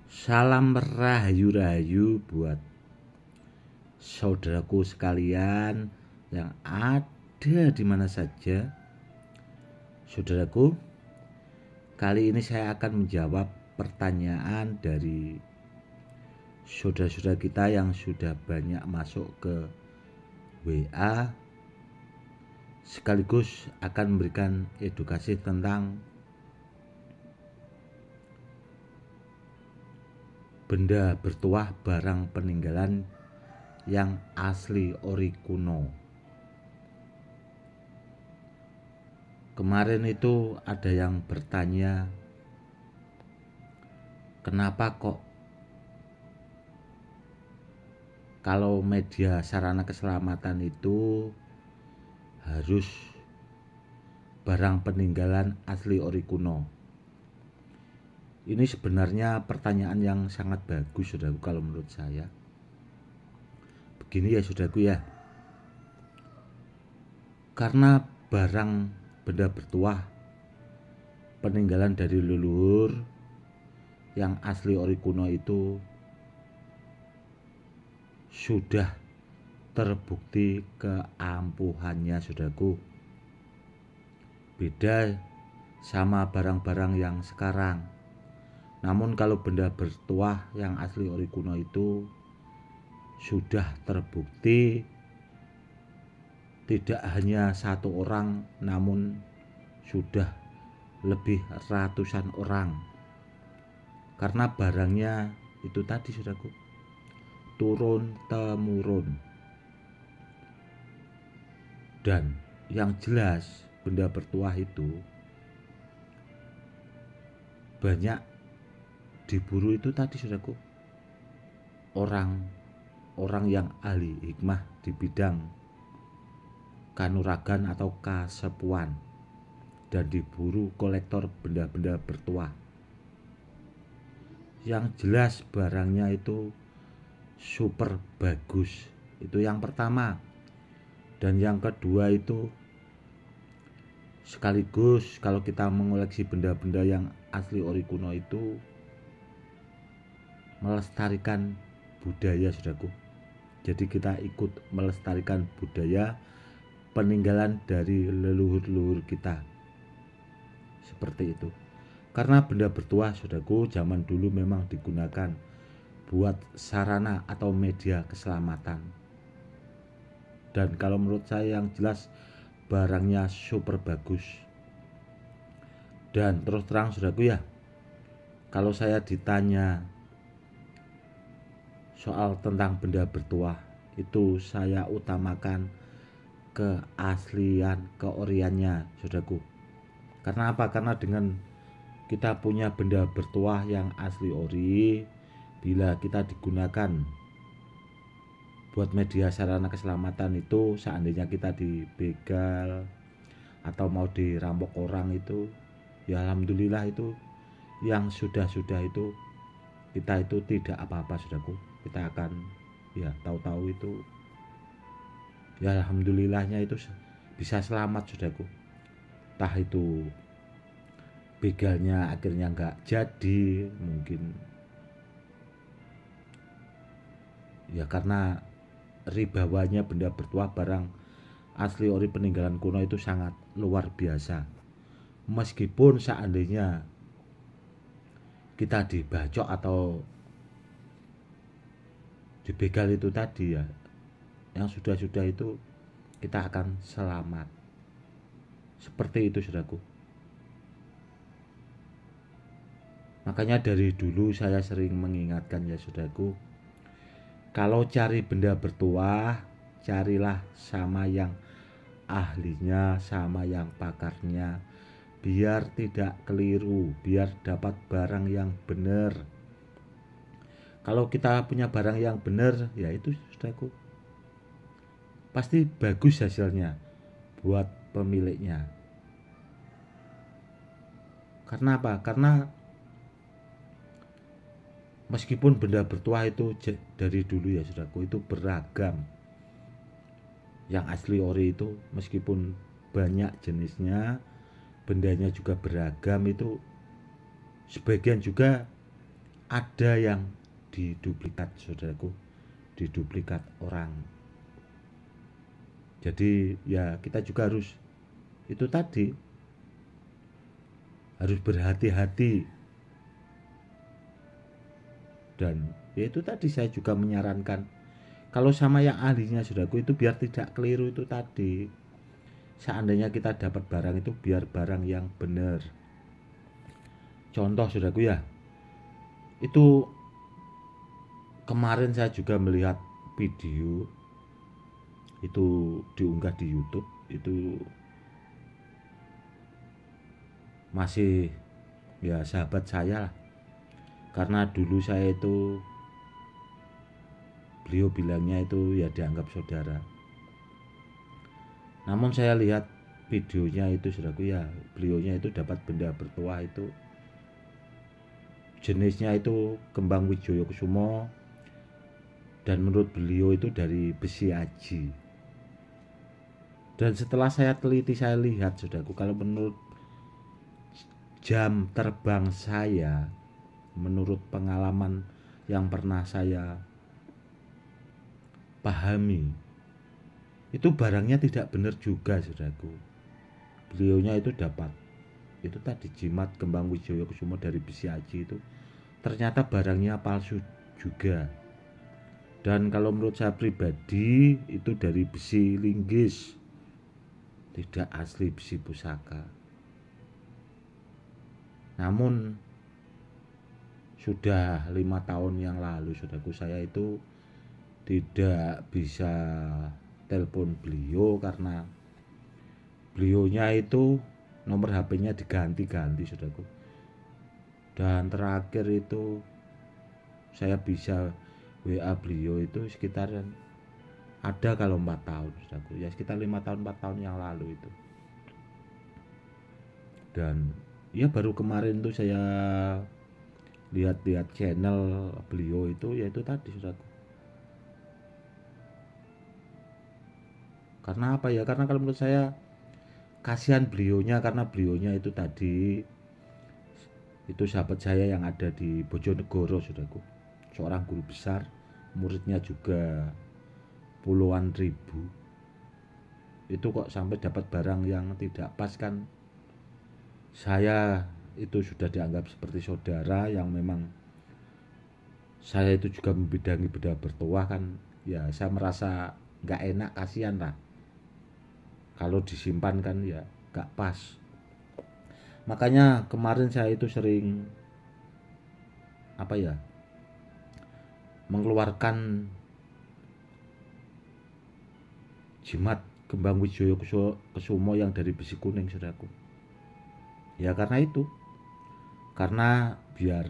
Salam rahayu-rahayu buat saudaraku sekalian yang ada di mana saja. Saudaraku, kali ini saya akan menjawab pertanyaan dari saudara-saudara kita yang sudah banyak masuk ke WA, sekaligus akan memberikan edukasi tentang benda bertuah barang peninggalan yang asli ori kuno. Kemarin itu ada yang bertanya, kenapa kok kalau media sarana keselamatan itu harus barang peninggalan asli ori kuno? Ini sebenarnya pertanyaan yang sangat bagus, saudaraku, kalau menurut saya. Begini ya, saudaraku ya. Karena barang benda bertuah peninggalan dari leluhur yang asli ori kuno itu sudah terbukti keampuhannya, saudaraku. Beda sama barang-barang yang sekarang. Namun kalau benda bertuah yang asli ori kuno itu sudah terbukti tidak hanya satu orang, namun sudah lebih ratusan orang. Karena barangnya itu tadi, saudaraku, turun temurun. Dan yang jelas benda bertuah itu banyak diburu itu tadi, saudaraku, orang yang ahli hikmah di bidang kanuragan atau kasepuan, dan diburu kolektor benda-benda bertuah. Yang jelas barangnya itu super bagus, itu yang pertama. Dan yang kedua itu sekaligus kalau kita mengoleksi benda-benda yang asli ori kuno itu melestarikan budaya, saudaraku. Jadi kita ikut melestarikan budaya peninggalan dari leluhur-leluhur kita. Seperti itu. Karena benda bertuah, saudaraku, zaman dulu memang digunakan buat sarana atau media keselamatan. Dan kalau menurut saya yang jelas barangnya super bagus. Dan terus terang, saudaraku ya, kalau saya ditanya soal tentang benda bertuah, itu saya utamakan keaslian, keoriannya, saudaraku. Karena apa? Karena dengan kita punya benda bertuah yang asli ori, bila kita digunakan buat media sarana keselamatan itu, seandainya kita dibegal atau mau dirampok orang itu, ya alhamdulillah itu yang sudah-sudah itu kita itu tidak apa-apa, saudaraku. Kita akan ya tahu-tahu itu ya alhamdulillahnya itu bisa selamat, saudaraku. Entah itu begalnya akhirnya nggak jadi, mungkin ya karena ribawanya benda bertuah barang asli ori peninggalan kuno itu sangat luar biasa. Meskipun seandainya kita dibacok atau dibegal itu tadi ya, yang sudah-sudah itu kita akan selamat. Seperti itu, saudaraku. Makanya dari dulu saya sering mengingatkan ya, saudaraku, kalau cari benda bertuah, carilah sama yang ahlinya, sama yang pakarnya, biar tidak keliru, biar dapat barang yang benar. Kalau kita punya barang yang benar, ya itu, saudaraku, pasti bagus hasilnya buat pemiliknya. Karena apa? Karena meskipun benda bertuah itu dari dulu ya, saudaraku, itu beragam. Yang asli ori itu meskipun banyak jenisnya, bendanya juga beragam, itu sebagian juga ada yang diduplikat, saudaraku, diduplikat orang. Jadi ya kita juga harus itu tadi, harus berhati-hati. Dan ya itu tadi saya juga menyarankan kalau sama yang ahlinya, saudaraku, itu biar tidak keliru itu tadi. Seandainya kita dapat barang itu biar barang yang benar. Contoh, saudaraku, ya, itu kemarin saya juga melihat video itu diunggah di YouTube, itu masih ya sahabat saya lah. Karena dulu saya itu, beliau bilangnya itu ya dianggap saudara. Namun saya lihat videonya itu, saudaraku, ya, beliaunya itu dapat benda bertuah itu jenisnya itu kembang Wijaya Kusumo, dan menurut beliau itu dari besi aji. Dan setelah saya teliti, saya lihat, saudaraku, kalau menurut jam terbang saya, menurut pengalaman yang pernah saya pahami, itu barangnya tidak benar juga, saudaraku. Beliaunya itu dapat itu tadi jimat kembang Wijaya Kusumo dari besi aji, itu ternyata barangnya palsu juga. Dan kalau menurut saya pribadi itu dari besi linggis, tidak asli besi pusaka. Namun sudah 5 tahun yang lalu, saudaraku, saya itu tidak bisa telepon beliau karena beliaunya itu nomor HP-nya diganti-ganti, saudaraku. Dan terakhir itu saya bisa WA beliau itu sekitar ada kalau 4 tahun, saudaraku, ya sekitar 5 tahun 4 tahun yang lalu itu. Dan ya baru kemarin tuh saya lihat-lihat channel beliau itu, yaitu tadi, saudaraku. Karena apa ya? Karena kalau menurut saya kasihan beliaunya, karena beliaunya itu tadi itu sahabat saya yang ada di Bojonegoro, saudaraku. Seorang guru besar, muridnya juga puluhan ribu. Itu kok sampai dapat barang yang tidak pas, kan saya itu sudah dianggap seperti saudara yang memang saya itu juga membidangi benda bertuah, kan ya saya merasa nggak enak, kasihan lah kalau disimpan, kan ya nggak pas. Makanya kemarin saya itu sering apa ya, mengeluarkan jimat kembang Wijaya Kusumo yang dari besi kuning, saudaraku. Ya karena itu, karena biar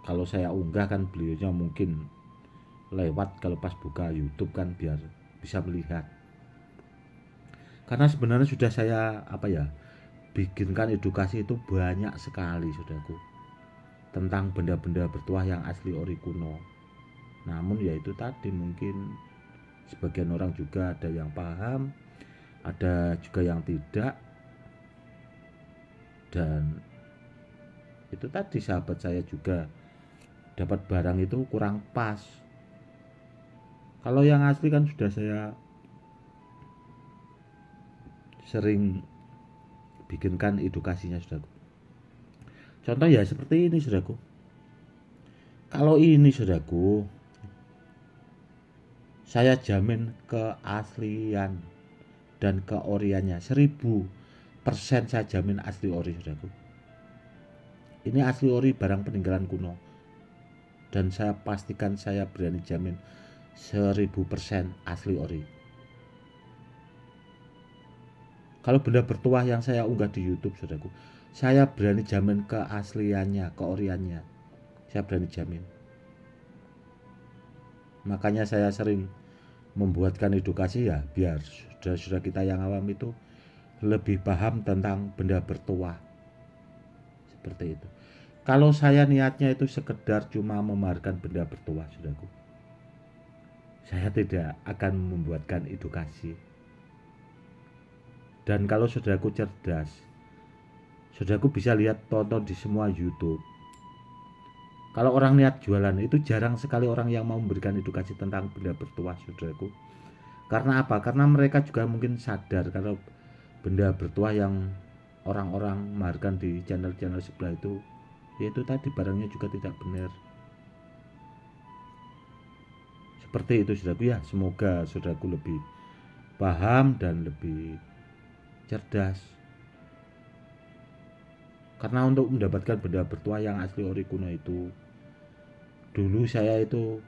kalau saya unggah kan beliaunya mungkin lewat kalau pas buka YouTube, kan biar bisa melihat. Karena sebenarnya sudah saya apa ya, bikinkan edukasi itu banyak sekali, saudaraku, tentang benda-benda bertuah yang asli ori kuno. Namun ya itu tadi, mungkin sebagian orang juga ada yang paham, ada juga yang tidak. Dan itu tadi, sahabat saya juga dapat barang itu kurang pas. Kalau yang asli kan sudah saya sering bikinkan edukasinya, saudaraku. Contoh ya seperti ini, saudaraku. Kalau ini, saudaraku, saya jamin keaslian dan keoriannya 1000% saya jamin asli ori, saudaraku. Ini asli ori, barang peninggalan kuno. Dan saya pastikan, saya berani jamin 1000% asli ori. Kalau benda bertuah yang saya unggah di YouTube, saudaraku, saya berani jamin keasliannya, keoriannya. Saya berani jamin. Makanya saya sering membuatkan edukasi ya, biar saudara-saudara kita yang awam itu lebih paham tentang benda bertuah. Seperti itu. Kalau saya niatnya itu sekedar cuma memamerkan benda bertuah, saudaraku, saya tidak akan membuatkan edukasi. Dan kalau saudaraku cerdas, saudaraku bisa lihat, tonton di semua YouTube. Kalau orang niat jualan itu jarang sekali orang yang mau memberikan edukasi tentang benda bertuah, saudaraku. Karena apa? Karena mereka juga mungkin sadar kalau benda bertuah yang orang-orang markan di channel-channel sebelah itu, yaitu tadi barangnya juga tidak benar. Seperti itu, saudaraku ya. Semoga saudaraku lebih paham dan lebih cerdas. Karena untuk mendapatkan benda bertuah yang asli ori kuno itu, dulu saya itu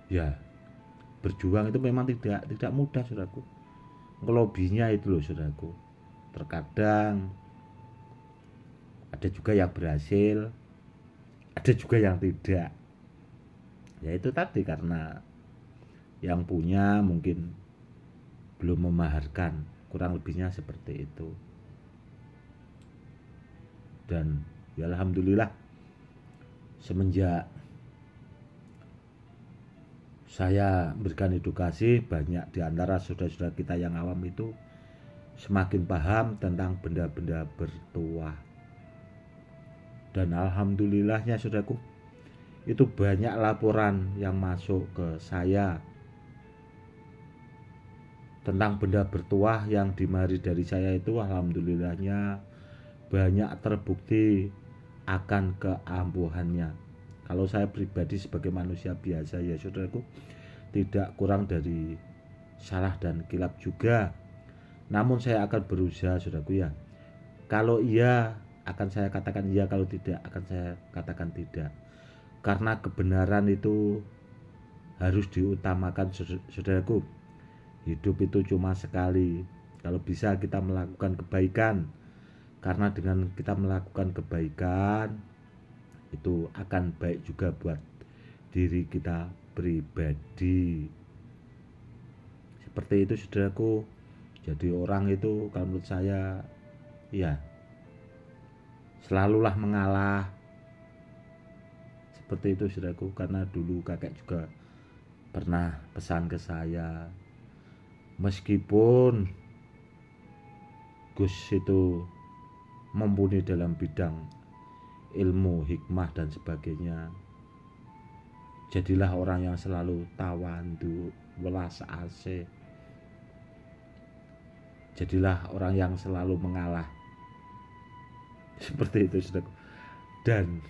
ya berjuang itu memang tidak mudah, saudaraku. Ngelobinya itu loh, saudaraku. Terkadang ada juga yang berhasil, ada juga yang tidak. Ya itu tadi, karena yang punya mungkin belum memaharkan, kurang lebihnya seperti itu. Dan ya alhamdulillah, semenjak saya berikan edukasi, banyak di antara saudara-saudara kita yang awam itu semakin paham tentang benda-benda bertuah. Dan alhamdulillahnya, saudaraku, itu banyak laporan yang masuk ke saya tentang benda bertuah yang dimari dari saya itu. Alhamdulillahnya banyak terbukti akan keampuhannya. Kalau saya pribadi sebagai manusia biasa ya, saudaraku, tidak kurang dari salah dan kilap juga. Namun saya akan berusaha, saudaraku ya. Kalau iya akan saya katakan iya, kalau tidak akan saya katakan tidak. Karena kebenaran itu harus diutamakan, saudaraku. Hidup itu cuma sekali. Kalau bisa kita melakukan kebaikan, karena dengan kita melakukan kebaikan itu akan baik juga buat diri kita pribadi. Seperti itu, saudaraku. Jadi orang itu kalau menurut saya ya selalulah mengalah. Seperti itu, saudaraku. Karena dulu kakek juga pernah pesan ke saya, meskipun Gus itu mumpuni dalam bidang ilmu, hikmah dan sebagainya, jadilah orang yang selalu tawadhu, welas asih. Jadilah orang yang selalu mengalah. Seperti itu, saudaraku. Dan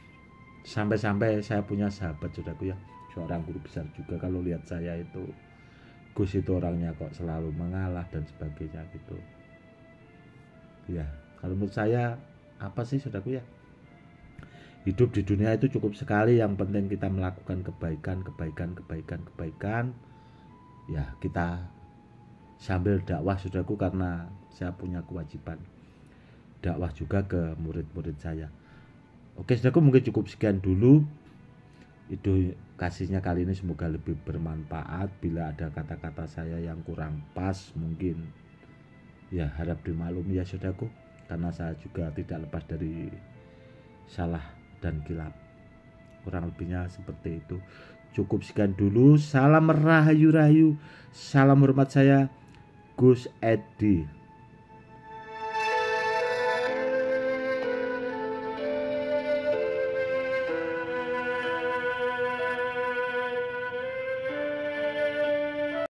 sampai-sampai saya punya sahabat, saudaraku ya, seorang guru besar juga, kalau lihat saya itu, Gus itu orangnya kok selalu mengalah dan sebagainya gitu. Ya, kalau menurut saya apa sih, saudaraku ya? Hidup di dunia itu cukup sekali, yang penting kita melakukan kebaikan. Ya, kita sambil dakwah, saudaraku, karena saya punya kewajiban dakwah juga ke murid-murid saya. Oke, saudaraku, mungkin cukup sekian dulu itu kasihnya kali ini, semoga lebih bermanfaat. Bila ada kata-kata saya yang kurang pas, mungkin ya harap dimaklumi ya, saudaraku, karena saya juga tidak lepas dari salah dan kilap. Kurang lebihnya seperti itu. Cukup sekian dulu. Salam rahayu-rahayu. Salam hormat, saya Gus Edi.